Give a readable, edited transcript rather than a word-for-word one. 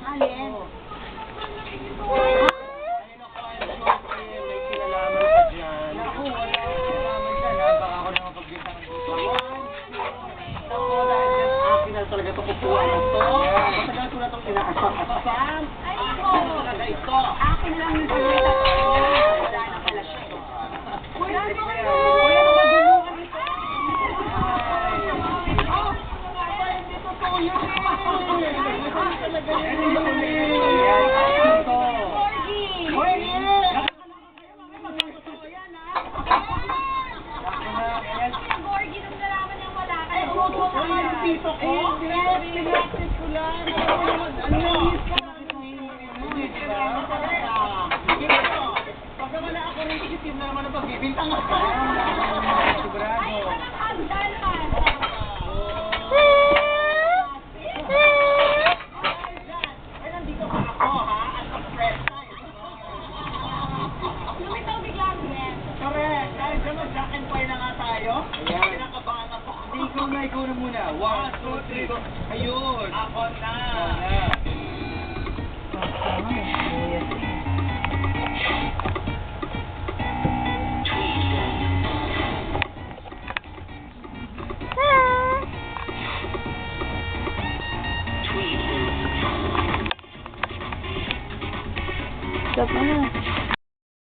Alin? May kinalaman ka dyan. Naku, wala akong kinalaman dyan ha. Baka ako naman pagbita ng gusto. Naku, dahil dyan akin na talaga ito kukuha ng to. Matagal ko na itong inaasam-asam. Ay, ito. Akin na talaga ito. Akin lang yung pagkita ko. Wala na pala siya. Wala na pala. Wala na magulungan ito. Hindi totoo yun. Talaga yun. Dito ko? Pinapit ko lang. Pag wala ako rin, isitim na naman ang pagbibintang. Sigurado. Ay, walang hagdan man. Ay, nandito pa ako, ha? At ang press time. Lumitaw bigla ang yes. Correct. Dahil dyan mag-jack and fire na nga tayo. Ayan. Pinakabahan ako. Hindi, ikaw na muna. 1, 2, 3, go. Ayun. Ako na. Stop na.